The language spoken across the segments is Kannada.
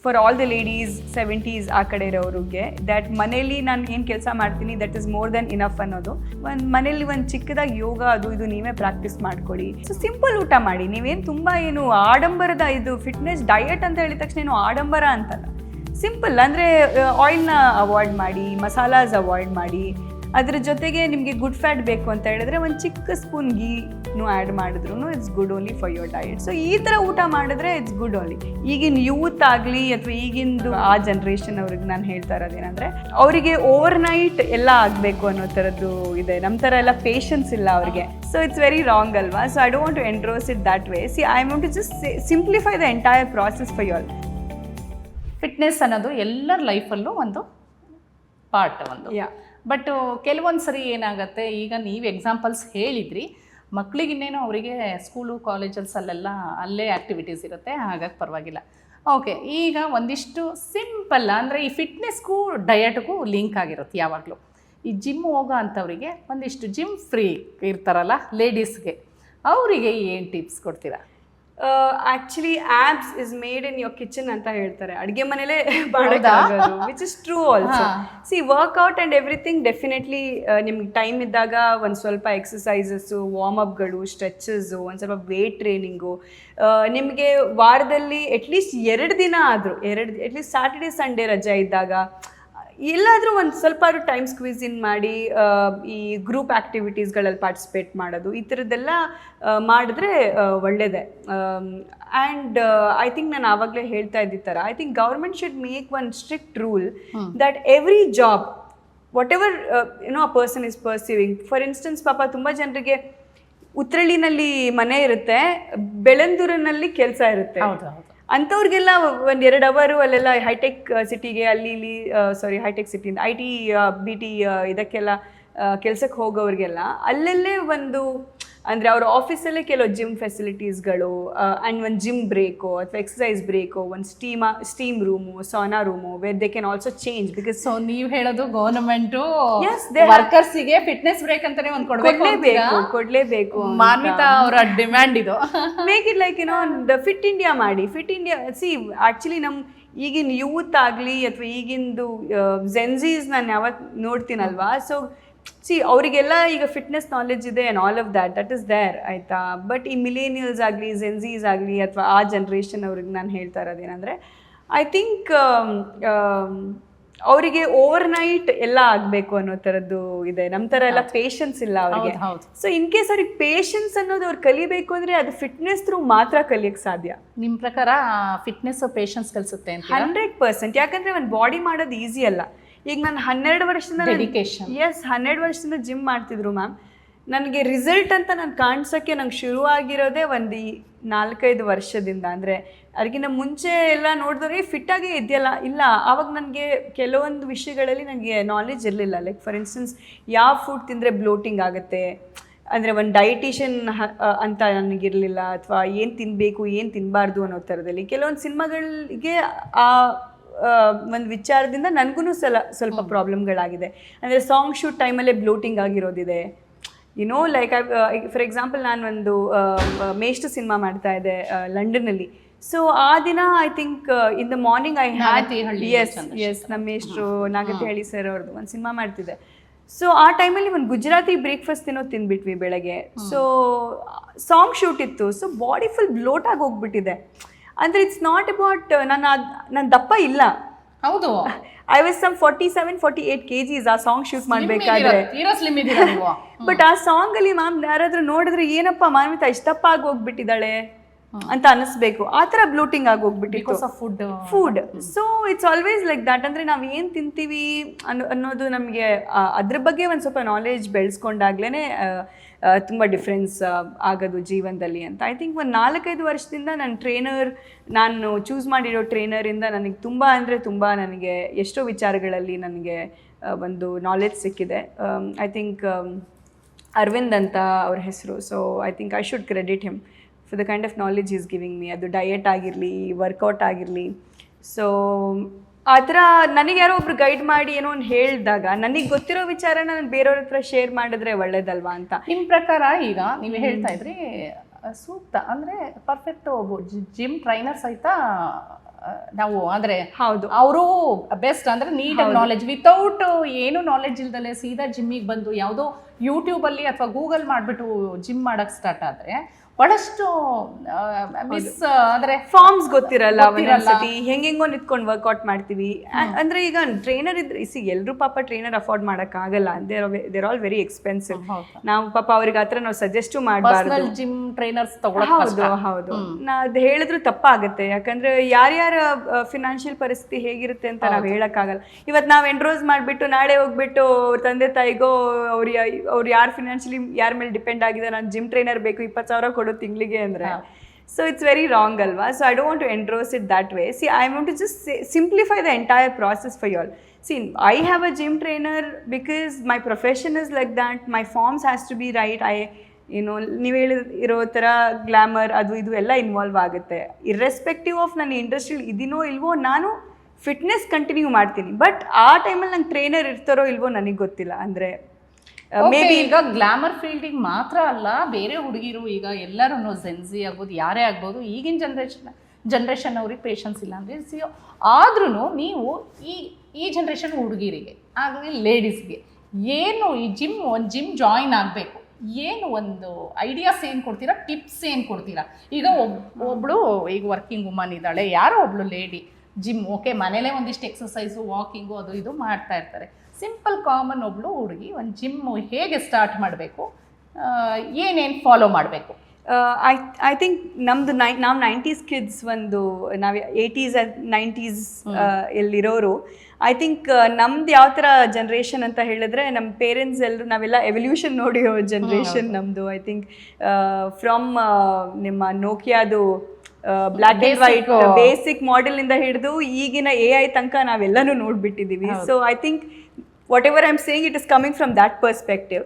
For all the ladies 70s ಆ ಕಡೆ ಇರೋರಿಗೆ ದ್ಯಾಟ್ ಮನೇಲಿ ನಾನು ಏನು ಕೆಲಸ ಮಾಡ್ತೀನಿ that is more than enough ಅನ್ನೋದು. ಒಂದು ಮನೇಲಿ ಒಂದು ಚಿಕ್ಕದಾಗಿ ಯೋಗ ಅದು ಇದು ನೀವೇ ಪ್ರಾಕ್ಟೀಸ್ ಮಾಡ್ಕೊಳ್ಳಿ. ಸೊ ಸಿಂಪಲ್ ಊಟ ಮಾಡಿ, ನೀವೇನು ತುಂಬ ಏನು ಆಡಂಬರದ ಇದು ಫಿಟ್ನೆಸ್ ಡಯಟ್ ಅಂತ ಹೇಳಿದ ತಕ್ಷಣ ಏನು ಆಡಂಬರ ಅಂತಲ್ಲ, ಸಿಂಪಲ್ ಅಂದರೆ ಆಯಿಲ್ನ ಅವಾಯ್ಡ್ ಮಾಡಿ, ಮಸಾಲಾಸ್ ಅವಾಯ್ಡ್ ಮಾಡಿ, ಅದ್ರ ಜೊತೆಗೆ ನಿಮಗೆ ಗುಡ್ ಫ್ಯಾಟ್ ಬೇಕು ಅಂತ ಹೇಳಿದ್ರೆ ಒಂದು ಚಿಕ್ಕ ಸ್ಪೂನ್ ಗೀನು ಆ್ಯಡ್ ಮಾಡಿದ್ರು it's good only for your diet. So ಈ ಥರ ಊಟ ಮಾಡಿದ್ರೆ ಇಟ್ಸ್ ಗುಡ್ ಓನ್ಲಿ. ಈಗಿನ ಯೂತ್ ಆಗಲಿ ಅಥವಾ ಈಗಿಂದು ಆ ಜನ್ರೇಷನ್ ಅವ್ರಿಗೆ ನಾನು ಹೇಳ್ತಾ ಇರೋದೇನೆಂದರೆ ಅವರಿಗೆ ಓವರ್ ನೈಟ್ ಎಲ್ಲ ಆಗಬೇಕು ಅನ್ನೋ ಥರದ್ದು ಇದೆ. ನಮ್ಮ ಥರ ಎಲ್ಲ ಪೇಷನ್ಸ್ ಇಲ್ಲ ಅವ್ರಿಗೆ. ಸೊ ಇಟ್ಸ್ ವೆರಿ ರಾಂಗ್ ಅಲ್ವಾ? So I don't want to endorse it that way. See I want to just simplify the entire process for you all. Fitness ಅನ್ನೋದು ಎಲ್ಲರ ಲೈಫಲ್ಲೂ ಒಂದು ಪಾರ್ಟ್ ಒಂದು. ಬಟ್ ಕೆಲವೊಂದು ಸರಿ ಏನಾಗುತ್ತೆ, ಈಗ ನೀವು ಎಕ್ಸಾಂಪಲ್ಸ್ ಹೇಳಿದ್ರಿ, ಮಕ್ಕಳಿಗಿನ್ನೇನು ಅವರಿಗೆ ಸ್ಕೂಲು ಕಾಲೇಜಲ್ಸಲ್ಲೆಲ್ಲ ಅಲ್ಲೇ ಆ್ಯಕ್ಟಿವಿಟೀಸ್ ಇರುತ್ತೆ, ಹಾಗಾಗಿ ಪರವಾಗಿಲ್ಲ. ಓಕೆ, ಈಗ ಒಂದಿಷ್ಟು ಸಿಂಪಲ್ ಅಂದರೆ ಈ ಫಿಟ್ನೆಸ್ಗೂ ಡಯಟ್ಗೂ ಲಿಂಕ್ ಆಗಿರುತ್ತೆ ಯಾವಾಗಲೂ. ಈ ಜಿಮ್ ಹೋಗೋ ಅಂಥವರಿಗೆ ಒಂದಿಷ್ಟು ಜಿಮ್ ಫ್ರೀ ಇರ್ತಾರಲ್ಲ ಲೇಡೀಸ್ಗೆ, ಅವರಿಗೆ ಏನು ಟಿಪ್ಸ್ ಕೊಡ್ತೀರಾ? Actually abs is made in your kitchen ಅಂತ ಹೇಳ್ತಾರೆ, ಅಡುಗೆ ಮನೇಲೇ ಮಾಡೋದಾಗೋದು, which is true also. See workout and everything definitely ನಿಮ್ಗೆ ಟೈಮ್ ಇದ್ದಾಗ ಒಂದು ಸ್ವಲ್ಪ ಎಕ್ಸಸೈಸಸ್ಸು, ವಾರ್ಮ್ ಅಪ್ಗಳು, ಸ್ಟ್ರೆಚಸ್ಸು, ಒಂದು ಸ್ವಲ್ಪ ವೇಟ್ ಟ್ರೈನಿಂಗು, ನಿಮಗೆ ವಾರದಲ್ಲಿ ಅಟ್ಲೀಸ್ಟ್ 2 ದಿನ ಆದರೂ ಅಟ್ಲೀಸ್ಟ್ ಸ್ಯಾಟರ್ಡೇ ಸಂಡೇ ರಜೆ ಇದ್ದಾಗ ಎಲ್ಲಾದರೂ ಒಂದು ಸ್ವಲ್ಪ ಟೈಮ್ ಸ್ಕ್ವೀಸ್ ಇನ್ ಮಾಡಿ ಈ ಗ್ರೂಪ್ ಆ್ಯಕ್ಟಿವಿಟೀಸ್ಗಳಲ್ಲಿ ಪಾರ್ಟಿಸಿಪೇಟ್ ಮಾಡೋದು, ಈ ಥರದ್ದೆಲ್ಲ ಮಾಡಿದ್ರೆ ಒಳ್ಳೆಯದೇ. ಆ್ಯಂಡ್ ಐ ಥಿಂಕ್ ನಾನು ಆವಾಗಲೇ ಹೇಳ್ತಾ ಇದ್ದ ಥರ I think government should make one strict rule that every job what ever a person is perceiving. For instance ಪಾಪ ತುಂಬ ಜನರಿಗೆ ಉತ್ರಳ್ಳಿನಲ್ಲಿ ಮನೆ ಇರುತ್ತೆ, ಬೆಳಂದೂರಿನಲ್ಲಿ ಕೆಲಸ ಇರುತ್ತೆ. ಅಂಥವ್ರಿಗೆಲ್ಲ 1-2 ಅವರು ಅಲ್ಲೆಲ್ಲ ಹೈಟೆಕ್ ಸಿಟಿಗೆ ಹೈಟೆಕ್ ಸಿಟಿಯಿಂದ IT BT ಇದಕ್ಕೆಲ್ಲ ಕೆಲಸಕ್ಕೆ ಹೋಗೋರಿಗೆಲ್ಲ ಅಲ್ಲಲ್ಲೇ ಒಂದು ಅಂದರೆ ಅವ್ರ ಆಫೀಸಲ್ಲೇ ಕೆಲವು ಜಿಮ್ ಫೆಸಿಲಿಟೀಸ್ಗಳು ಆ್ಯಂಡ್ ಒಂದು ಜಿಮ್ ಬ್ರೇಕು ಅಥವಾ ಎಕ್ಸಸೈಸ್ ಬ್ರೇಕು, ಒಂದು steam room, Sana room where they can also change. Because so ನೀವು ಹೇಳೋದು ಗೌರ್ಮೆಂಟು ವರ್ಕರ್ಸಿಗೆ ಫಿಟ್ನೆಸ್ ಬ್ರೇಕ್ ಅಂತಾನೆ ಒಂದು ಕೊಡಲೇಬೇಕು. ಮಾನ್ವಿತಾ ಅವರ ಡಿಮ್ಯಾಂಡ್ ಇದು. Make it like fit India ಮಾಡಿ. ಫಿಟ್ ಇಂಡಿಯಾ ಸಿ ಆ್ಯಕ್ಚುಲಿ ನಮ್ಮ ಈಗಿನ ಯೂತ್ ಆಗಲಿ ಅಥವಾ ಈಗಿಂದು ಜೆನ್ಸೀಸ್ ನಾನು ಯಾವತ್ತು ನೋಡ್ತೀನಲ್ವಾ, ಸೊ ಸಿ ಅವರಿಗೆಲ್ಲ ಈಗ ಫಿಟ್ನೆಸ್ ನಾಲೆಜ್ ಇದೆ and all of that is there ಆಯಿತಾ. ಬಟ್ ಈ ಮಿಲೇನಿಯಲ್ಸ್ ಆಗಲಿ ಜೆನ್ಸೀಸ್ ಆಗಲಿ ಅಥವಾ ಆ ಜನ್ರೇಷನ್ ಅವ್ರಿಗೆ ನಾನು ಹೇಳ್ತಾ ಇರೋದೇನೆಂದರೆ ಐ ಥಿಂಕ್ ಅವರಿಗೆ ಓವರ್ ನೈಟ್ ಎಲ್ಲ ಆಗಬೇಕು ಅನ್ನೋ ಥರದ್ದು ಇದೆ. ನಮ್ಮ ಥರ ಎಲ್ಲ ಪೇಷನ್ಸ್ ಇಲ್ಲ ಅವರಿಗೆ. ಸೊ ಇನ್ ಕೇಸ್ ಅವ್ರಿಗೆ ಪೇಷನ್ಸ್ ಅನ್ನೋದು ಅವ್ರು ಕಲಿಬೇಕು ಅಂದರೆ ಅದು ಫಿಟ್ನೆಸ್ ಥ್ರೂ ಮಾತ್ರ ಕಲಿಯೋಕ್ಕೆ ಸಾಧ್ಯ. ನಿಮ್ಮ ಪ್ರಕಾರ ಫಿಟ್ನೆಸ್ ಪೇಷನ್ಸ್ ಕಲಿಸುತ್ತೆ ಅಂತ? 100%. ಯಾಕಂದರೆ ಒಂದು ಬಾಡಿ ಮಾಡೋದು ಈಸಿ ಅಲ್ಲ. ಈಗ ನಾನು 12 ವರ್ಷದಿಂದ 12 ವರ್ಷದಿಂದ ಜಿಮ್ ಮಾಡ್ತಿದ್ರು ಮ್ಯಾಮ್. ನನಗೆ ರಿಸಲ್ಟ್ ಅಂತ ನಾನು ಕಾಣಿಸೋಕ್ಕೆ ನಂಗೆ ಶುರುವಾಗಿರೋದೇ ಒಂದು 4-5 ವರ್ಷದಿಂದ. ಅಂದರೆ ಅದಕ್ಕಿಂತ ಮುಂಚೆ ಎಲ್ಲ ನೋಡಿದ್ರೆ ಫಿಟ್ಟಾಗೇ ಇದೆಯಲ್ಲ, ಇಲ್ಲ ಆವಾಗ ನನಗೆ ಕೆಲವೊಂದು ವಿಷಯಗಳಲ್ಲಿ ನನಗೆ ನಾಲೆಜ್ ಇರಲಿಲ್ಲ. ಲೈಕ್ ಫಾರ್ ಇನ್ಸ್ಟೆನ್ಸ್ ಯಾವ ಫುಡ್ ತಿಂದರೆ ಬ್ಲೋಟಿಂಗ್ ಆಗುತ್ತೆ, ಅಂದರೆ ಒಂದು ಡಯಟಿಷಿಯನ್ ಅಂತ ನನಗಿರಲಿಲ್ಲ, ಅಥವಾ ಏನು ತಿನ್ನಬೇಕು ಏನು ತಿನ್ನಬಾರ್ದು ಅನ್ನೋ ಥರದಲ್ಲಿ. ಕೆಲವೊಂದು ಸಿನಿಮಾಗಳಿಗೆ ಆ ಒಂದು ವಿಚಾರದಿಂದ ನನಗೂ ಸ್ವಲ್ಪ ಪ್ರಾಬ್ಲಮ್ಗಳಾಗಿದೆ. ಅಂದರೆ ಸಾಂಗ್ ಶೂಟ್ ಟೈಮಲ್ಲೇ ಬ್ಲೋಟಿಂಗ್ ಆಗಿರೋದಿದೆ. ಲೈಕ್ ಫಾರ್ ಎಕ್ಸಾಂಪಲ್ ನಾನು ಒಂದು ಮೇಷ್ಟು ಸಿನಿಮಾ ಮಾಡ್ತಾ ಇದ್ದೆ ಲಂಡನ್ನಲ್ಲಿ. ಸೊ ಆ ದಿನ I think in the morning I had ನಮ್ಮ ಮೇಷ್ಟ್ರು ನಾಗತಿಹಳ್ಳಿ ಸರ್ ಅವ್ರದ್ದು ಒಂದು ಸಿನಿಮಾ ಮಾಡ್ತಿದ್ದೆ. ಸೊ ಆ ಟೈಮಲ್ಲಿ ಒಂದು ಗುಜರಾತಿ ಬ್ರೇಕ್ಫಾಸ್ಟ್ ತಿಂದ್ಬಿಟ್ವಿ ಬೆಳಗ್ಗೆ. ಸೊ ಸಾಂಗ್ ಶೂಟ್ ಇತ್ತು. ಸೊ ಬಾಡಿ ಫುಲ್ ಬ್ಲೋಟ್ ಆಗಿ ಹೋಗ್ಬಿಟ್ಟಿದೆ. ಅಂದರೆ ಇಟ್ಸ್ ನಾಟ್ ಅಬೌಟ್ ನಾನು ದಪ್ಪ ಇಲ್ಲ. ಹೌದು, ಐ ವಾಸ್ ಸಮ್ 47-48 kgs ಆ ಸಾಂಗ್ ಶೂಟ್ ಮಾಡಬೇಕಾದ್ರೆ. ಬಟ್ ಆ ಸಾಂಗಲ್ಲಿ ಮ್ಯಾಮ್ ಯಾರಾದರೂ ನೋಡಿದ್ರೆ ಏನಪ್ಪ ಮಾನ್ವಿತಾ ಇಷ್ಟಪ್ಪ ಆಗಿ ಹೋಗ್ಬಿಟ್ಟಿದ್ದಾಳೆ ಅಂತ ಅನಿಸ್ಬೇಕು. ಆ ಥರ ಬ್ಲೋಟಿಂಗ್ ಆಗಿ ಹೋಗ್ಬಿಟ್ಟಿತ್ತು food. So it's always like that. ಅಂದರೆ ನಾವು ಏನು ತಿಂತೀವಿ ಅನ್ನೋದು ನಮಗೆ ಅದ್ರ ಬಗ್ಗೆ ಒಂದು ಸ್ವಲ್ಪ ನಾಲೆಜ್ ಬೆಳೆಸ್ಕೊಂಡಾಗ್ಲೇ ತುಂಬ ಡಿಫ್ರೆನ್ಸ್ ಆಗೋದು ಜೀವನದಲ್ಲಿ ಅಂತ. ಐ ಥಿಂಕ್ ಒಂದು 4-5 ವರ್ಷದಿಂದ ನಾನು ಚೂಸ್ ಮಾಡಿರೋ ಟ್ರೈನರಿಂದ ನನಗೆ ತುಂಬ ಅಂದರೆ ತುಂಬ ನನಗೆ ಎಷ್ಟೋ ವಿಚಾರಗಳಲ್ಲಿ ನನಗೆ ಒಂದು ನಾಲೆಜ್ ಸಿಕ್ಕಿದೆ. ಐ ಥಿಂಕ್ ಅರವಿಂದ್ ಅಂತ ಅವ್ರ ಹೆಸರು. So I think I should credit him for the kind of knowledge is giving me. ಅದು ಡಯಟ್ ಆಗಿರಲಿ, ವರ್ಕೌಟ್ ಆಗಿರಲಿ. ಸೊ ಆ ಥರ ನನಗೆ ಯಾರೋ ಒಬ್ರು ಗೈಡ್ ಮಾಡಿ ಏನೋ ಒಂದು ಹೇಳಿದಾಗ ನನಗೆ ಗೊತ್ತಿರೋ ವಿಚಾರನ ನಾನು ಬೇರೆಯವ್ರ ಹತ್ರ ಶೇರ್ ಮಾಡಿದ್ರೆ ಒಳ್ಳೇದಲ್ವಾ ಅಂತ. ನಿಮ್ಮ ಪ್ರಕಾರ ಈಗ ನೀವು ಹೇಳ್ತಾ ಇದ್ರಿ ಸೂಕ್ತ ಅಂದರೆ ಪರ್ಫೆಕ್ಟ್ ಜಿಮ್ ಟ್ರೈನರ್ ಸಹಿತ ನಾವು ಅಂದರೆ ಹೌದು ಅವರು ಬೆಸ್ಟ್ ಅಂದರೆ ನೀಟಾಗಿ ನಾಲೆಜ್ ವಿತೌಟ್ ಏನು ನಾಲೆಡ್ಜ್ ಇಲ್ದಲೆ ಸೀದಾ ಜಿಮ್ಮಿಗೆ ಬಂದು ಯಾವುದೋ ಯೂಟ್ಯೂಬಲ್ಲಿ ಅಥವಾ ಗೂಗಲ್ ಮಾಡಿಬಿಟ್ಟು ಜಿಮ್ ಮಾಡೋಕ್ಕೆ ಸ್ಟಾರ್ಟ್ ಆದರೆ ಬಹಳಷ್ಟು ಮಿಸ್ ಅಂದರೆ ಫಾರ್ಮ್ಸ್ ಗೊತ್ತಿರಲ್ಲ ಒಂದೊಂದ್ಸತಿ ಹೆಂಗೆಂಗೋ ನಿಂತ್ಕೊಂಡು ವರ್ಕೌಟ್ ಮಾಡ್ತೀವಿ ಅಂದ್ರೆ ಈಗ ಟ್ರೈನರ್ ಇದ್ರೆ ಎಲ್ಲರೂ ಪಾಪ ಟ್ರೈನರ್ ಅಫೋರ್ಡ್ ಮಾಡಕ್ ಆಗಲ್ಲ ದೇರ್ ಆಲ್ ವೆರಿ ಎಕ್ಸ್ಪೆನ್ಸಿವ್. ನಾವು ಪಾಪ ಅವ್ರಿಗೆ ಹತ್ರ ನಾವು ಸಜೆಸ್ಟ್ ಮಾಡಬಾರ್ದು. ಜಿಮ್ ಟ್ರೈನರ್ಸ್ ಹೌದು ನಾ ಅದು ಹೇಳಿದ್ರು ತಪ್ಪಾಗುತ್ತೆ. ಯಾಕಂದ್ರೆ ಯಾರ್ಯಾರ ಫಿನಾನ್ಷಿಯಲ್ ಪರಿಸ್ಥಿತಿ ಹೇಗಿರುತ್ತೆ ಅಂತ ನಾವ್ ಹೇಳಕ್ಕಾಗಲ್ಲ. ಇವತ್ತು ನಾವ್ ಎನ್ರೋಸ್ ಮಾಡ್ಬಿಟ್ಟು ನಾಳೆ ಹೋಗ್ಬಿಟ್ಟು ಅವ್ರ ತಂದೆ ತಾಯಿಗೋ ಅವ್ರು ಯಾರು ಫಿನಾನ್ಷಿಯಲಿ ಯಾರ ಮೇಲೆ ಡಿಪೆಂಡ್ ಆಗಿದೆ, ನಾನು ಜಿಮ್ ಟ್ರೈನರ್ ಬೇಕು 20,000 ಕೊಡೋ ತಿಂಗಳಿಗೆ ಅಂದ್ರೆ, so it's very wrong alva. So I don't want to endorse it that way. See, I want to just simplify the entire process for you all. See, I have a gym trainer because my profession is like that. My forms has to be right. ನೀವು ಹೇಳಿರೋ ಥರ ಗ್ಲಾಮರ್ ಅದು ಇದು ಎಲ್ಲ ಇನ್ವಾಲ್ವ್ ಆಗುತ್ತೆ. ಇರ್ರೆಸ್ಪೆಕ್ಟಿವ್ ಆಫ್ ನನ್ನ ಇಂಡಸ್ಟ್ರಿಯಲ್ಲಿ ಇದೀನೋ ಇಲ್ವೋ ನಾನು ಫಿಟ್ನೆಸ್ ಕಂಟಿನ್ಯೂ ಮಾಡ್ತೀನಿ. ಬಟ್ ಆ ಟೈಮಲ್ಲಿ ನಂಗೆ ಟ್ರೈನರ್ ಇರ್ತಾರೋ ಇಲ್ವೋ ನನಗೆ ಗೊತ್ತಿಲ್ಲ. ಅಂದರೆ ಮೇ ಬಿ ಈಗ ಗ್ಲಾಮರ್ ಫೀಲ್ಡಿಗೆ ಮಾತ್ರ ಅಲ್ಲ, ಬೇರೆ ಹುಡುಗಿರು ಈಗ ಎಲ್ಲರೂ ಜೆನ್ಸಿ ಆಗ್ಬೋದು, ಯಾರೇ ಆಗ್ಬೋದು, ಈಗಿನ ಜನ್ರೇಷನ್ ಅವ್ರಿಗೆ ಪೇಷನ್ಸ್ ಇಲ್ಲ ಅಂದರೆ ಆದ್ರೂ ನೀವು ಈ ಜನ್ರೇಷನ್ ಹುಡುಗಿರಿಗೆ ಆಗಲಿ ಲೇಡೀಸ್ಗೆ ಏನು ಈ ಒಂದು ಜಿಮ್ ಜಾಯಿನ್ ಆಗಬೇಕು, ಏನು ಒಂದು ಐಡಿಯಾಸ್ ಏನು ಕೊಡ್ತೀರಾ, ಟಿಪ್ಸ್ ಏನು ಕೊಡ್ತೀರಾ? ಈಗ ಒಬ್ಬಳು ಈಗ ವರ್ಕಿಂಗ್ ವುಮನ್ ಇದ್ದಾಳೆ, ಯಾರೋ ಒಬ್ಳು ಲೇಡಿ ಜಿಮ್ ಓಕೆ ಮನೇಲೇ ಒಂದಿಷ್ಟು ಎಕ್ಸಸೈಸು ವಾಕಿಂಗು ಅದು ಇದು ಮಾಡ್ತಾ ಇರ್ತಾರೆ. ಸಿಂಪಲ್ ಕಾಮನ್ ಒಬ್ಳು ಹುಡುಗಿ ಒಂದು ಜಿಮ್ ಹೇಗೆ ಸ್ಟಾರ್ಟ್ ಮಾಡಬೇಕು, ಏನೇನು ಫಾಲೋ ಮಾಡಬೇಕು? ಐ ಥಿಂಕ್ ನಮ್ಮದು ನಾವು 90s ಕಿಡ್ಸ್, ಒಂದು ನಾವು 80s 90s ಎಲ್ಲಿರೋರು. ಐ ಥಿಂಕ್ ನಮ್ದು ಯಾವ ಥರ ಜನ್ರೇಷನ್ ಅಂತ ಹೇಳಿದ್ರೆ, ನಮ್ಮ ಪೇರೆಂಟ್ಸ್ ಎಲ್ಲರೂ ನಾವೆಲ್ಲ ಎವಲ್ಯೂಷನ್ ನೋಡಿರೋ ಜನ್ರೇಷನ್ ನಮ್ಮದು. ಐ ಥಿಂಕ್ ಫ್ರಮ್ ನಿಮ್ಮ ನೋಕಿಯಾದು black and white basic model ಇಂದ ಹಿಡಿದು ಈಗಿನ AI ತನಕ ನಾವೆಲ್ಲನೂ ನೋಡ್ಬಿಟ್ಟಿದ್ದೀವಿ. So I think whatever I am saying it is coming from that perspective.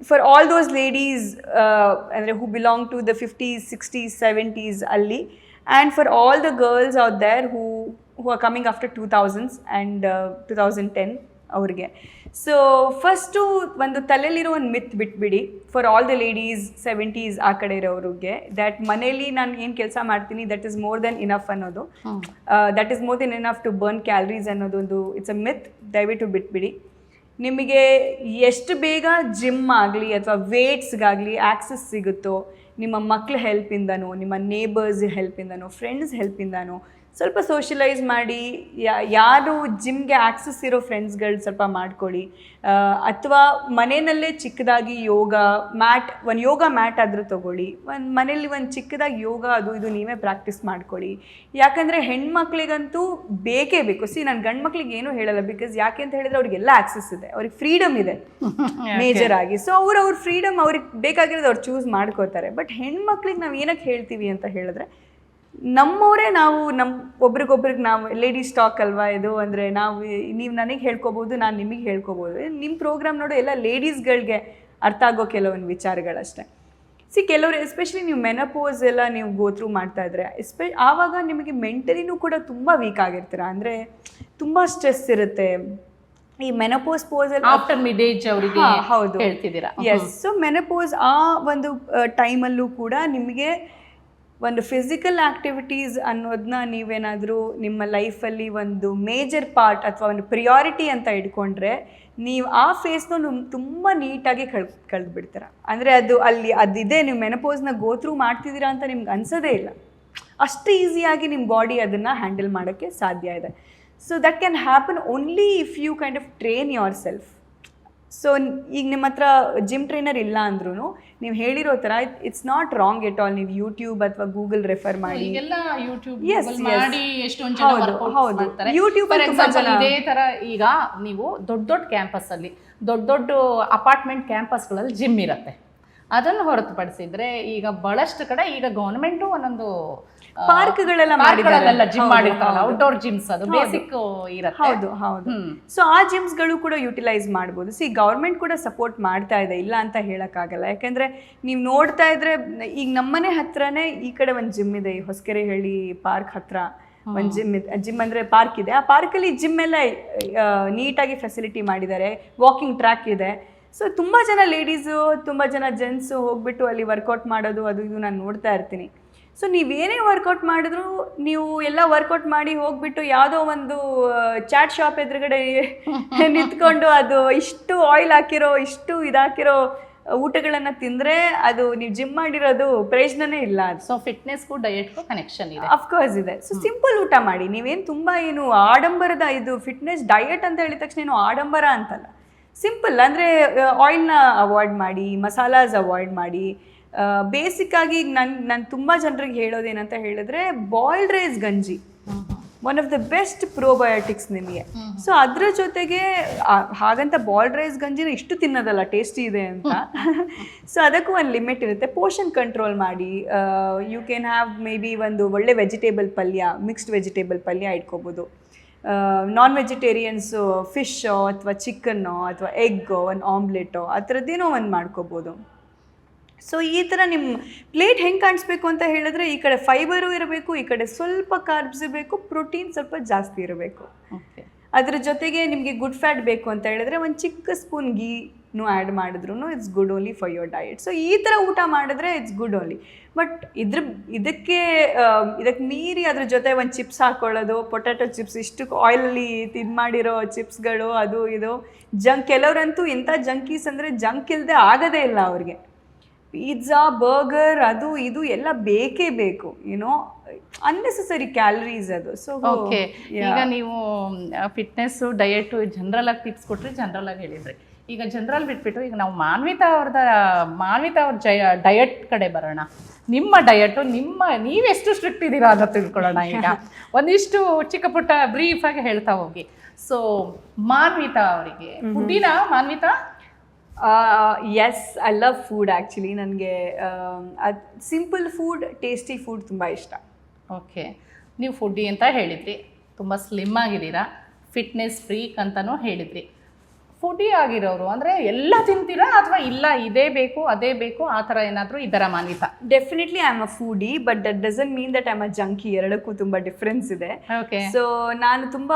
For all those ladies ಅಂದರೆ who belong to the 50s 60s 70s ಅಲ್ಲಿ, and for all the girls out there who are coming after 2000s and 2010 ಅವ್ರಿಗೆ. ಸೊ ಫಸ್ಟು ಒಂದು ತಲೆಯಲ್ಲಿರೋ ಒಂದು ಮಿತ್ ಬಿಟ್ಬಿಡಿ for all the ladies 70s ಆ ಕಡೆ ಇರೋರಿಗೆ, ದ್ಯಾಟ್ ಮನೇಲಿ ನಾನು ಏನು ಕೆಲಸ ಮಾಡ್ತೀನಿ that is more than enough ಅನ್ನೋದು, that is more than enough to burn calories ಅನ್ನೋದೊಂದು ಇಟ್ಸ್ ಅ ಮಿತ್. ದಯವಿಟ್ಟು ಬಿಟ್ಬಿಡಿ. ನಿಮಗೆ ಎಷ್ಟು ಬೇಗ ಜಿಮ್ ಆಗಲಿ ಅಥವಾ ವೇಟ್ಸ್ಗಾಗಲಿ ಆ್ಯಕ್ಸಸ್ ಸಿಗುತ್ತೋ, ನಿಮ್ಮ ಮಕ್ಳ ಹೆಲ್ಪಿಂದನೋ, ನಿಮ್ಮ ನೇಬರ್ಸ್ ಹೆಲ್ಪಿಂದನೋ, ಫ್ರೆಂಡ್ಸ್ ಹೆಲ್ಪಿಂದನೋ ಸ್ವಲ್ಪ ಸೋಷಿಯಲೈಸ್ ಮಾಡಿ, ಯಾರು ಜಿಮ್ಗೆ ಆ್ಯಕ್ಸಸ್ ಇರೋ ಫ್ರೆಂಡ್ಸ್ಗಳು ಸ್ವಲ್ಪ ಮಾಡ್ಕೊಳ್ಳಿ. ಅಥವಾ ಮನೆಯಲ್ಲೇ ಚಿಕ್ಕದಾಗಿ ಒಂದು ಯೋಗ ಮ್ಯಾಟ್ ಆದರೂ ತೊಗೊಳ್ಳಿ. ಒಂದು ಮನೇಲಿ ಒಂದು ಚಿಕ್ಕದಾಗಿ ಯೋಗ ಅದು ಇದು ನೀವೇ ಪ್ರಾಕ್ಟೀಸ್ ಮಾಡ್ಕೊಳ್ಳಿ. ಯಾಕಂದರೆ ಹೆಣ್ಮಕ್ಳಿಗಂತೂ ಬೇಕೇ ಬೇಕು. ನಾನು ಗಂಡು ಮಕ್ಳಿಗೆ ಏನೂ ಹೇಳಲ್ಲ, ಬಿಕಾಸ್ ಯಾಕೆ ಅಂತ ಹೇಳಿದ್ರೆ ಅವ್ರಿಗೆಲ್ಲ ಆ್ಯಕ್ಸಸ್ ಇದೆ, ಅವ್ರಿಗೆ ಫ್ರೀಡಮ್ ಇದೆ ಮೇಜರ್ ಆಗಿ. ಸೊ ಅವ್ರ ಫ್ರೀಡಮ್ ಅವ್ರಿಗೆ ಬೇಕಾಗಿರೋದು ಅವ್ರು ಚೂಸ್ ಮಾಡ್ಕೋತಾರೆ. ಬಟ್ ಹೆಣ್ಮಕ್ಳಿಗೆ ನಾವು ಏನಕ್ಕೆ ಹೇಳ್ತೀವಿ ಅಂತ ಹೇಳಿದ್ರೆ, ನಮ್ಮವರೇ ನಾವು ಒಬ್ರಿಗೊಬ್ರಿಗೆ ನಾವು ಲೇಡೀಸ್ ಟಾಕ್ ಅಲ್ವಾ ಇದು, ಅಂದರೆ ನೀವು ನನಗೆ ಹೇಳ್ಕೊಬೋದು, ನಾನು ನಿಮಗೆ ಹೇಳ್ಕೊಬೋದು. ನಿಮ್ಮ ಪ್ರೋಗ್ರಾಮ್ ನೋಡು ಎಲ್ಲ ಲೇಡೀಸ್ಗಳಿಗೆ ಅರ್ಥ ಆಗೋ ಕೆಲವೊಂದು ವಿಚಾರಗಳಷ್ಟೇ. ಕೆಲವರು ಎಸ್ಪೆಷಲಿ ನೀವು ಮೆನಪೋಸ್ ಎಲ್ಲ ನೀವು ಗೋತ್ರೂ ಮಾಡ್ತಾ ಇದ್ರೆ ಆವಾಗ ನಿಮಗೆ ಮೆಂಟಲಿನೂ ಕೂಡ ತುಂಬ ವೀಕ್ ಆಗಿರ್ತೀರ. ಅಂದರೆ ತುಂಬ ಸ್ಟ್ರೆಸ್ ಇರುತ್ತೆ. ಈ ಮೆನಪೋಸ್ ಪೋಸಲ್ಲಿ ಆಫ್ಟರ್ ಮಿಡ್ ಏಜ್ ಅವರಿಗೆ ಹೌದು ಹೇಳ್ತಿದ್ದೀರಾ. ಎಸ್. ಸೊ ಮೆನಪೋಸ್ ಆ ಒಂದು ಟೈಮಲ್ಲೂ ಕೂಡ ನಿಮಗೆ ಒಂದು ಫಿಸಿಕಲ್ ಆ್ಯಕ್ಟಿವಿಟೀಸ್ ಅನ್ನೋದನ್ನ ನೀವೇನಾದರೂ ನಿಮ್ಮ ಲೈಫಲ್ಲಿ ಒಂದು ಮೇಜರ್ ಪಾರ್ಟ್ ಅಥವಾ ಒಂದು ಪ್ರಿಯಾರಿಟಿ ಅಂತ ಇಟ್ಕೊಂಡ್ರೆ, ನೀವು ಆ ಫೇಸ್ನ ತುಂಬ ನೀಟಾಗಿ ಕಳೆದ್ಬಿಡ್ತೀರ. ಅಂದರೆ ಅದಿದೆ, ನೀವು ಮೆನಪೋಸ್ನ ಗೋತ್ರೂ ಮಾಡ್ತಿದ್ದೀರಾ ಅಂತ ನಿಮ್ಗೆ ಅನ್ಸೋದೇ ಇಲ್ಲ. ಅಷ್ಟು ಈಸಿಯಾಗಿ ನಿಮ್ಮ ಬಾಡಿ ಅದನ್ನು ಹ್ಯಾಂಡಲ್ ಮಾಡೋಕ್ಕೆ ಸಾಧ್ಯ ಇದೆ. So that can happen only if you kind of train yourself. So ಈಗ ನಿಮ್ಮ ಹತ್ರ ಜಿಮ್ ಟ್ರೈನರ್ ಇಲ್ಲ ಅಂದ್ರೂ ನೀವು ಹೇಳಿರೋ ಥರ it's not wrong at all. ನೀವು ಯೂಟ್ಯೂಬ್ ಅಥವಾ ಗೂಗಲ್ ರೆಫರ್ ಮಾಡಿ. ಯೂಟ್ಯೂಬ್ ಇದೇ ಥರ ಈಗ ನೀವು ದೊಡ್ಡ ಕ್ಯಾಂಪಸ್ ಅಲ್ಲಿ ದೊಡ್ಡ ಅಪಾರ್ಟ್ಮೆಂಟ್ ಕ್ಯಾಂಪಸ್ಗಳಲ್ಲಿ ಜಿಮ್ ಇರುತ್ತೆ. ಅದನ್ನು ಹೊರತುಪಡಿಸಿದ್ರೆ ಈಗ ಬಹಳಷ್ಟು ಕಡೆ ಈಗ ಗೌರ್ಮೆಂಟು ಒಂದೊಂದು ಪಾರ್ಕ್ಗಳೆಲ್ಲ ಜಿಮ್ ಮಾಡಿರ್ತಾರಲ್ಲ, ಔಟ್ಡೋರ್ ಜಿಮ್ಸ್, ಅದು ಬೇಸಿಕ್ ಇರುತ್ತೆ. ಹೌದು. ಸೊ ಆ ಜಿಮ್ಸ್ಗಳು ಕೂಡ ಯುಟಿಲೈಸ್ ಮಾಡ್ಬೋದು. ಗವರ್ಮೆಂಟ್ ಕೂಡ ಸಪೋರ್ಟ್ ಮಾಡ್ತಾ ಇದೆ, ಇಲ್ಲ ಅಂತ ಹೇಳಕ್ಕಾಗಲ್ಲ. ಯಾಕಂದ್ರೆ ನೀವು ನೋಡ್ತಾ ಇದ್ರೆ ಈಗ ನಮ್ಮನೆ ಹತ್ರನೇ ಈ ಕಡೆ ಒಂದು ಜಿಮ್ ಇದೆ, ಈ ಹೊಸಕೆರೆಹಳ್ಳಿ ಪಾರ್ಕ್ ಹತ್ರ ಒಂದು ಜಿಮ್ ಅಂದ್ರೆ ಪಾರ್ಕ್ ಇದೆ. ಆ ಪಾರ್ಕಲ್ಲಿ ಜಿಮ್ ಎಲ್ಲ ನೀಟಾಗಿ ಫೆಸಿಲಿಟಿ ಮಾಡಿದ್ದಾರೆ, ವಾಕಿಂಗ್ ಟ್ರ್ಯಾಕ್ ಇದೆ. ಸೊ ತುಂಬ ಜನ ಲೇಡೀಸು ತುಂಬ ಜನ ಜೆಂಟ್ಸು ಹೋಗ್ಬಿಟ್ಟು ಅಲ್ಲಿ ವರ್ಕೌಟ್ ಮಾಡೋದು ಅದು ಇದು ನಾನು ನೋಡ್ತಾ ಇರ್ತೀನಿ. ಸೊ ನೀವೇನೇ ವರ್ಕೌಟ್ ಮಾಡಿದ್ರು ನೀವು ಎಲ್ಲ ವರ್ಕೌಟ್ ಮಾಡಿ ಹೋಗ್ಬಿಟ್ಟು ಯಾವುದೋ ಒಂದು ಚಾಟ್ ಶಾಪ್ ಎದುರುಗಡೆ ನಿಂತ್ಕೊಂಡು ಅದು ಇಷ್ಟು ಆಯಿಲ್ ಹಾಕಿರೋ ಇಷ್ಟು ಇದಾಕಿರೋ ಊಟಗಳನ್ನು ತಿಂದರೆ ಅದು ನೀವು ಜಿಮ್ ಮಾಡಿರೋದು ಪ್ರಯೋಜನನೇ ಇಲ್ಲ. ಅದು ಸೊ ಫಿಟ್ನೆಸ್ಗೂ ಡಯಟ್ಗೂ ಕನೆಕ್ಷನ್ ಇದೆ. ಅಫ್ಕೋರ್ಸ್ ಇದೆ. ಸೊ ಸಿಂಪಲ್ ಊಟ ಮಾಡಿ, ನೀವೇನು ತುಂಬ ಏನು ಆಡಂಬರದ ಇದು ಫಿಟ್ನೆಸ್ ಡಯಟ್ ಅಂತ ಹೇಳಿದ ತಕ್ಷಣ ಏನು ಆಡಂಬರ ಅಂತಲ್ಲ, ಸಿಂಪಲ್ ಅಂದರೆ ಆಯಿಲ್ನ ಅವಾಯ್ಡ್ ಮಾಡಿ, ಮಸಾಲಾಸ್ ಅವಾಯ್ಡ್ ಮಾಡಿ. ಬೇಸಿಕ್ ಆಗಿ ನಾನು ತುಂಬ ಜನರಿಗೆ ಹೇಳೋದೇನಂತ ಹೇಳಿದ್ರೆ ಬಾಯ್ಲ್ಡ್ ರೈಸ್ ಗಂಜಿ one of the best probiotics ನಿಮಗೆ. ಸೊ ಅದ್ರ ಜೊತೆಗೆ ಹಾಗಂತ ಬಾಯ್ಲ್ಡ್ ರೈಸ್ ಗಂಜಿನ ಇಷ್ಟು ತಿನ್ನೋದಲ್ಲ, ಟೇಸ್ಟಿ ಇದೆ ಅಂತ. ಸೊ ಅದಕ್ಕೂ ಒಂದು ಲಿಮಿಟ್ ಇರುತ್ತೆ. ಪೋರ್ಷನ್ ಕಂಟ್ರೋಲ್ ಮಾಡಿ. You can have maybe ಒಂದು ಒಳ್ಳೆ ವೆಜಿಟೇಬಲ್ ಪಲ್ಯ, ಮಿಕ್ಸ್ಡ್ ವೆಜಿಟೇಬಲ್ ಪಲ್ಯ ಇಟ್ಕೋಬೋದು. ನಾನ್ ವೆಜಿಟೇರಿಯನ್ಸು ಫಿಶೋ ಅಥವಾ ಚಿಕನ್ನೋ ಅಥವಾ ಎಗ್ಗೋ ಒಂದು ಆಮ್ಲೆಟೋ ಆ ಥರದ್ದೇನೋ ಒಂದು ಮಾಡ್ಕೋಬೋದು. ಸೊ ಈ ಥರ ನಿಮ್ಮ ಪ್ಲೇಟ್ ಹೆಂಗೆ ಕಾಣಿಸ್ಬೇಕು ಅಂತ ಹೇಳಿದ್ರೆ ಈ ಕಡೆ ಫೈಬರು ಇರಬೇಕು, ಈ ಕಡೆ ಸ್ವಲ್ಪ ಕಾರ್ಬ್ಸ್ ಇರಬೇಕು, ಪ್ರೋಟೀನ್ ಸ್ವಲ್ಪ ಜಾಸ್ತಿ ಇರಬೇಕು. ಅದ್ರ ಜೊತೆಗೆ ನಿಮಗೆ ಗುಡ್ ಫ್ಯಾಟ್ ಬೇಕು ಅಂತ ಹೇಳಿದ್ರೆ ಒಂದು ಚಿಕ್ಕ ಸ್ಪೂನ್ ಗೀನು ಆ್ಯಡ್ ಮಾಡಿದ್ರು it's good only for your diet. So ಈ ಥರ ಊಟ ಮಾಡಿದ್ರೆ ಇಟ್ಸ್ ಗುಡ್ ಓನ್ಲಿ. ಬಟ್ ಇದಕ್ಕೆ ಮೀರಿ ಅದ್ರ ಜೊತೆ ಒಂದು ಚಿಪ್ಸ್ ಹಾಕ್ಕೊಳ್ಳೋದು, ಪೊಟ್ಯಾಟೊ ಚಿಪ್ಸ್, ಇಷ್ಟು ಆಯಿಲಲ್ಲಿ ಮಾಡಿರೋ ಚಿಪ್ಸ್ಗಳು, ಅದು ಇದು ಜಂಕ್. ಕೆಲವರಂತೂ ಎಂಥ ಜಂಕೀಸ್ ಅಂದರೆ ಜಂಕ್ ಇಲ್ಲದೆ ಆಗೋದೇ ಇಲ್ಲ ಅವ್ರಿಗೆ. ಪಿಜ್ಜಾ, ಬರ್ಗರ್, ಅದು ಇದು ಎಲ್ಲ ಬೇಕೇ ಬೇಕು, ಏನೋ ಅನ್ನೆಸೆಸರಿ ಕ್ಯಾಲರೀಸ್ ಅದು. ಸೊ ಓಕೆ, ಈಗ ನೀವು ಫಿಟ್ನೆಸ್ಸು ಡಯಟು ಜನರಲ್ ಆಗಿ ಟಿಪ್ಸ್ ಕೊಟ್ಟರೆ ಜನರಲ್ ಆಗಿ ಹೇಳಿದ್ರಿ. ಈಗ ಜನರಲ್ ಬಿಟ್ಬಿಟ್ಟು ಈಗ ನಾವು ಮಾನ್ವಿತಾ ಅವ್ರ ಡಯಟ್ ಕಡೆ ಬರೋಣ. ನಿಮ್ಮ ಡಯಟು ನೀವೆಷ್ಟು ಸ್ಟ್ರಿಕ್ಟ್ ಇದ್ದೀರಾ ಅಂತ ತಿಳ್ಕೊಳ್ಳೋಣ. ಈಗ ಒಂದಿಷ್ಟು ಚಿಕ್ಕ ಪುಟ್ಟ ಬ್ರೀಫಾಗಿ ಹೇಳ್ತಾ ಹೋಗಿ. ಸೊ ಮಾನ್ವಿತಾ ಅವರಿಗೆ ಫುಡ್ಡಿನ Manvitha yes, I love food actually. ನನಗೆ ಅದು ಸಿಂಪಲ್ ಫುಡ್, ಟೇಸ್ಟಿ ಫುಡ್ ತುಂಬ ಇಷ್ಟ. ಓಕೆ, ನೀವು ಫುಡ್ಡಿ ಅಂತ ಹೇಳಿದ್ರಿ, ತುಂಬ ಸ್ಲಿಮ್ ಆಗಿದ್ದೀರಾ, ಫಿಟ್ನೆಸ್ ಫ್ರೀಕ್ ಅಂತಲೂ ಹೇಳಿದ್ರಿ. ಫುಡ್ಡಿ ಆಗಿರೋರು ಅಂದರೆ ಎಲ್ಲ ತಿಂತೀರಾ ಅಥವಾ ಇಲ್ಲ ಇದೇ ಬೇಕು ಅದೇ ಬೇಕು ಆ ಥರ ಏನಾದರೂ ಇದರ Manvitha? Definitely I am a foodie, but that doesn't mean that I am a junkie. ಎರಡಕ್ಕೂ ತುಂಬ ಡಿಫ್ರೆನ್ಸ್ ಇದೆ. ಓಕೆ, ಸೊ ನಾನು ತುಂಬ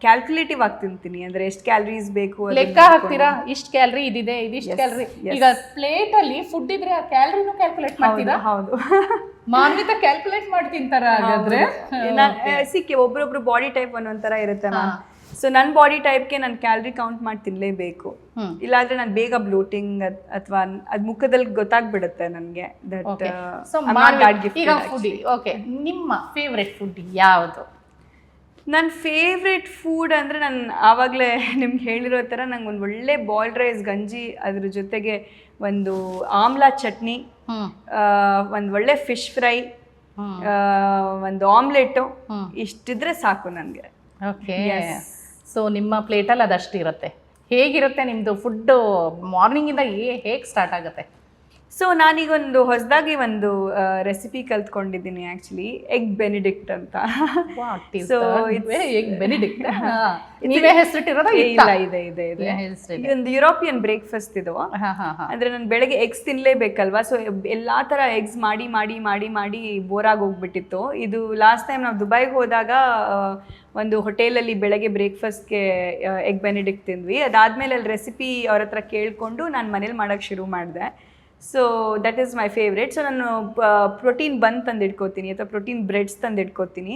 ಕ್ಯಾಲ್ಕುಲೇಟಿವ್ ಆಗಿ ತಿಂತೀನಿ. ಅಂದರೆ ಎಷ್ಟು ಕ್ಯಾಲರೀಸ್ ಬೇಕು ಲೆಕ್ಕ ಹಾಕ್ತೀರಾ, ಇಷ್ಟು ಕ್ಯಾಲರಿ ಇದಿದೆ, ಇದಿಷ್ಟು ಕ್ಯಾಲರಿ. ಈಗ ಪ್ಲೇಟಲ್ಲಿ ಫುಡ್ ಇದ್ರೆ ಆ ಕ್ಯಾಲರಿನೂ ಕ್ಯಾಲ್ಕುಲೇಟ್ ಮಾಡ್ತೀರಾ? ಹೌದು. ಮಾನ್ವಿತಾ ಕ್ಯಾಲ್ಕುಲೇಟ್ ಮಾಡಿ ತಿಂತಾರ ಹಾಗಾದ್ರೆ? ಸಿಕ್ಕಿ ಒಬ್ರೊಬ್ರು ಬಾಡಿ ಟೈಪ್ ಒಂದೊಂಥರ ಇರುತ್ತೆ ಮ್ಯಾಮ್. ಸೊ ನನ್ನ ಬಾಡಿ ಟೈಪ್ಗೆ ನಾನು ಕ್ಯಾಲರಿ ಕೌಂಟ್ ಮಾಡಿ ತಿನ್ನಲೇಬೇಕು, ಇಲ್ಲಾಂದ್ರೆ ನಾನು ಬೇಗ ಬ್ಲೋಟಿಂಗ್ ಅಥವಾ ಅದು ಮುಖದಲ್ಲಿ ಗೊತ್ತಾಗ್ಬಿಡುತ್ತೆ ನನಗೆ. ಈಗ ಫುಡ್, ಓಕೆ, ನಿಮ್ಮ ಫೇವ್ರೆಟ್ ಫುಡ್ ಯಾವುದು? ನನ್ನ ಫೇವ್ರೆಟ್ ಫುಡ್ ಅಂದರೆ ನಾನು ಆವಾಗಲೇ ನಿಮ್ಗೆ ಹೇಳಿರೋ ಥರ ನಂಗೆ ಒಂದು ಒಳ್ಳೆ ಬಾಯ್ಲ್ಡ್ ರೈಸ್ ಗಂಜಿ, ಅದ್ರ ಜೊತೆಗೆ ಒಂದು ಆಮ್ಲಾ ಚಟ್ನಿ, ಒಂದು ಒಳ್ಳೆ ಫಿಶ್ ಫ್ರೈ, ಒಂದು ಆಮ್ಲೆಟು, ಇಷ್ಟಿದ್ರೆ ಸಾಕು ನನಗೆ. ಓಕೆ, ಸೊ ನಿಮ್ಮ ಪ್ಲೇಟಲ್ಲಿ ಅದಷ್ಟು ಇರುತ್ತೆ. ಹೇಗಿರುತ್ತೆ ನಿಮ್ಮದು ಫುಡ್ಡು? ಮಾರ್ನಿಂಗಿಂದ ಹೇಗೆ ಸ್ಟಾರ್ಟ್ ಆಗುತ್ತೆ? ಸೊ ನಾನೀಗ ಒಂದು ಹೊಸದಾಗಿ ಒಂದು ರೆಸಿಪಿ ಕಲ್ತ್ಕೊಂಡಿದ್ದೀನಿ ಆ್ಯಕ್ಚುಲಿ, ಎಗ್ ಬೆನಿಡಿಕ್ಟ್ ಅಂತ. ಸೊ ಎಗ್ ಬೆನಿಡಿಕ್ಟ್ ನೀವೇ ಹೆಸರಿಟ್ಟಿರೋದ? ಇಲ್ಲ, ಇದೆ ಇದೊಂದು ಯುರೋಪಿಯನ್ ಬ್ರೇಕ್ಫಾಸ್ಟ್ ಇದು. ಅಂದರೆ ನಾನು ಬೆಳಗ್ಗೆ ಎಗ್ಸ್ ತಿನ್ನಲೇಬೇಕಲ್ವಾ, ಸೊ ಎಲ್ಲ ಥರ ಎಗ್ಸ್ ಮಾಡಿ ಮಾಡಿ ಮಾಡಿ ಮಾಡಿ ಬೋರಾಗಿ ಹೋಗ್ಬಿಟ್ಟಿತ್ತು. ಇದು ಲಾಸ್ಟ್ ಟೈಮ್ ನಾವು ದುಬೈಗೆ ಹೋದಾಗ ಒಂದು ಹೋಟೆಲಲ್ಲಿ ಬೆಳಗ್ಗೆ ಬ್ರೇಕ್ಫಾಸ್ಟ್ಗೆ ಎಗ್ ಬೆನಿಡಿಕ್ಟ್ ತಿಂದ್ವಿ. ಅದಾದಮೇಲೆ ಅಲ್ಲಿ ರೆಸಿಪಿ ಅವ್ರ ಹತ್ರ ಕೇಳಿಕೊಂಡು ನಾನು ಮನೇಲಿ ಮಾಡೋಕ್ಕೆ ಶುರು ಮಾಡಿದೆ. So that is my favourite. So ನಾನು ಪ್ರೋಟೀನ್ ಬನ್ ತಂದು ಇಟ್ಕೋತೀನಿ ಅಥವಾ ಪ್ರೋಟೀನ್ ಬ್ರೆಡ್ಸ್ ತಂದು ಇಟ್ಕೋತೀನಿ.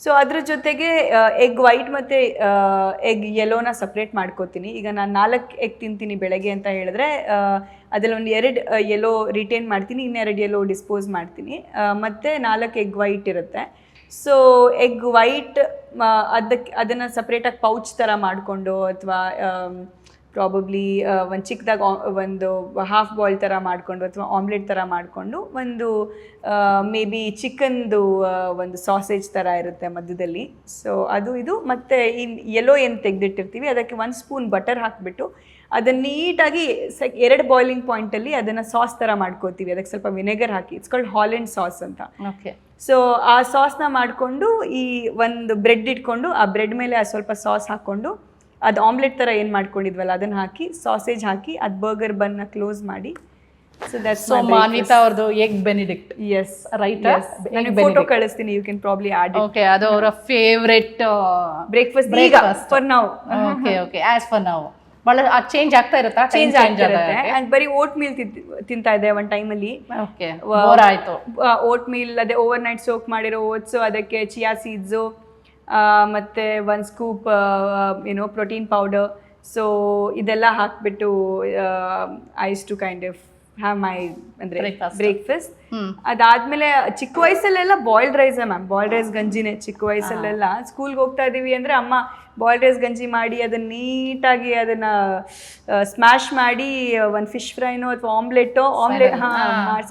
ಸೊ ಅದ್ರ ಜೊತೆಗೆ ಎಗ್ ವೈಟ್ ಮತ್ತು ಎಗ್ ಯೆಲ್ಲೋನ ಸಪ್ರೇಟ್ ಮಾಡ್ಕೋತೀನಿ. ಈಗ ನಾನು 4 ಎಗ್ ತಿಂತೀನಿ ಬೆಳಗ್ಗೆ ಅಂತ ಹೇಳಿದ್ರೆ ಅದರಲ್ಲಿ ಒಂದು 2 ಯೆಲ್ಲೋ ರಿಟೈನ್ ಮಾಡ್ತೀನಿ, ಇನ್ನೆರಡು ಯೆಲ್ಲೋ ಡಿಸ್ಪೋಸ್ ಮಾಡ್ತೀನಿ, ಮತ್ತು 4 ಎಗ್ ವೈಟ್ ಇರುತ್ತೆ. ಸೊ ಎಗ್ ವೈಟ್ ಅದನ್ನು ಸಪ್ರೇಟಾಗಿ ಪೌಚ್ ಥರ ಮಾಡಿಕೊಂಡು ಅಥವಾ ಪ್ರಾಬಬ್ಲಿ ಒಂದು ಚಿಕ್ಕದಾಗಿ ಒಂದು ಹಾಫ್ ಬಾಯ್ಲ್ ಥರ ಮಾಡಿಕೊಂಡು ಅಥವಾ ಆಮ್ಲೆಟ್ ಥರ ಮಾಡಿಕೊಂಡು ಒಂದು ಮೇ ಬಿ ಚಿಕನ್ದು ಒಂದು ಸಾಸೇಜ್ ಥರ ಇರುತ್ತೆ ಮಧ್ಯದಲ್ಲಿ. ಸೊ ಅದು ಇದು ಮತ್ತು ಯೆಲ್ಲೋ ಏನು ತೆಗೆದಿಟ್ಟಿರ್ತೀವಿ ಅದಕ್ಕೆ 1 ಸ್ಪೂನ್ ಬಟರ್ ಹಾಕಿಬಿಟ್ಟು ಅದನ್ನು ನೀಟಾಗಿ 2 ಬಾಯ್ಲಿಂಗ್ ಪಾಯಿಂಟಲ್ಲಿ ಅದನ್ನು ಸಾಸ್ ಥರ ಮಾಡ್ಕೋತೀವಿ. ಅದಕ್ಕೆ ಸ್ವಲ್ಪ vinegar hockey, it's called Holland sauce ಅಂತ. ಓಕೆ, ಸೊ ಆ ಸಾಸ್ನ ಮಾಡಿಕೊಂಡು ಈ ಒಂದು ಬ್ರೆಡ್ ಇಟ್ಕೊಂಡು ಆ ಬ್ರೆಡ್ ಮೇಲೆ ಸ್ವಲ್ಪ ಸಾಸ್ ಹಾಕ್ಕೊಂಡು ಅದು ಆಮ್ಲೆಟ್ ಥರ ಏನು ಮಾಡ್ಕೊಂಡಿದ್ವಲ್ಲ ಅದನ್ನು ಹಾಕಿ ಸಾಸೇಜ್ ಹಾಕಿ ಅದು ಬರ್ಗರ್ ಬನ್ನ ಕ್ಲೋಸ್ ಮಾಡಿ. ಸೊ ದಟ್ಸ್ ಮಾನ್ವಿತಾ ಅವ್ರದ್ದು ಎಗ್ ಬೆನಿಡಿಕ್ಟ್. Yes, right. ನಾನು ಫೋಟೋ ಕಳಿಸ್ತೀನಿ, you can probably add. Okay, ಅದು ಅವರ ಫೇವ್ರೆಟ್ ಬ್ರೇಕ್ಫಾಸ್ಟ್ ಈಗ for now. Okay, as far now. ಭಾಳ ಚೇಂಜ್ ಆಗ್ತಾ ಇರುತ್ತಾ? ಚೇಂಜ್ ಆಗ್ತಿರುತ್ತೆ. and ಬರೀ ಓಟ್ ಮೀಲ್ ತಿಂತಾ ಇದ್ದೆ ಒಂದು ಟೈಮಲ್ಲಿ. ಓಕೆ, ಬೋರ್ ಆಯ್ತು. ಓಟ್ ಮೀಲ್ ಅದೇ ಓವರ್ ನೈಟ್ ಸೋಕ್ ಮಾಡಿರೋ ಓಟ್ಸು, ಅದಕ್ಕೆ ಚಿಯಾ ಸೀಡ್ಸು, ಮತ್ತೆ 1 ಸ್ಕೂಪ್ ಏನೋ ಪ್ರೋಟೀನ್ ಪೌಡರ್. ಸೊ ಇದೆಲ್ಲ ಹಾಕ್ಬಿಟ್ಟು I use to kind of have my ಅಂದ್ರೆ ಬ್ರೇಕ್ಫಾಸ್ಟ್. ಅದಾದ್ಮೇಲೆ ಚಿಕ್ಕ ವಯಸ್ಸಲ್ಲೆಲ್ಲ boiled rice ma'am, boiled rice ಗಂಜಿನೇ ಚಿಕ್ಕ ವಯಸ್ಸಲ್ಲೆಲ್ಲ. ಸ್ಕೂಲ್ಗೆ ಹೋಗ್ತಾ ಇದೀವಿ ಅಂದ್ರೆ ಅಮ್ಮ ಬಾಯ್ಲ್ಡ್ ರೈಸ್ ಗಂಜಿ ಮಾಡಿ ಅದನ್ನ ನೀಟಾಗಿ ಅದನ್ನ ಸ್ಮ್ಯಾಶ್ ಮಾಡಿ ಒಂದು ಫಿಶ್ ಫ್ರೈನೋ ಅಥವಾ ಆಮ್ಲೆಟ್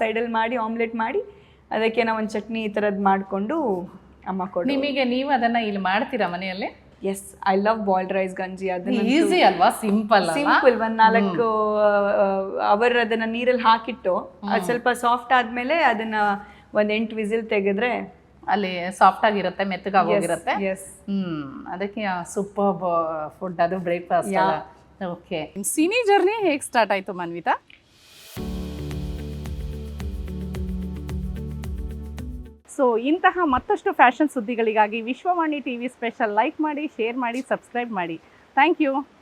ಸೈಡಲ್ಲಿ ಮಾಡಿ ಆಮ್ಲೆಟ್ ಮಾಡಿ ಅದಕ್ಕೆ ನಾವು ಒಂದು ಚಟ್ನಿ ಈ ಥರದ್ದು ಮಾಡಿಕೊಂಡು ಅಮ್ಮ ಕೊಡು. ನಿಮಗೆ ನೀವು ಅದನ್ನ ಇಲ್ಲಿ ಮಾಡ್ತೀರಾ ಮನೆಯಲ್ಲಿ? Yes, I love boiled rice ganji. ಅದನ್ನ ಈಸಿ ಅಲ್ವಾ? ಸಿಂಪಲ್ ಒಂದು 4 ಅವರ್ ಅದನ್ನ ನೀರಲ್ಲಿ ಹಾಕಿಟ್ಟು ಅದು ಸ್ವಲ್ಪ ಸಾಫ್ಟ್ ಆದ್ಮೇಲೆ ಅದನ್ನ ಒಂದು 8 ವಿಸಿಲ್ ತೆಗೆದ್ರೆ ಅಲ್ಲಿ ಸಾಫ್ಟ್ ಆಗಿರುತ್ತೆ, ಮೆತ್ತಗಾಗೋಗಿರುತ್ತೆ. ಎಸ್, ಅದಕ್ಕೆ ಸೂಪರ್ ಫುಡ್ ಅದು, ಬ್ರೇಕ್ಫಾಸ್ಟ್. ಓಕೆ, ಸಿನಿ ಜರ್ನಿ ಹೇಗೆ ಸ್ಟಾರ್ಟ್ ಆಯ್ತು ಮನ್ವಿತಾ? ಸೊ ಇಂತಹ ಮತ್ತಷ್ಟು ಫ್ಯಾಷನ್ ಸುದ್ದಿಗಳಿಗಾಗಿ ವಿಶ್ವವಾಣಿ ಟಿವಿ ಸ್ಪೆಷಲ್ ಲೈಕ್ ಮಾಡಿ, ಶೇರ್ ಮಾಡಿ, ಸಬ್ಸ್ಕ್ರೈಬ್ ಮಾಡಿ. Thank you.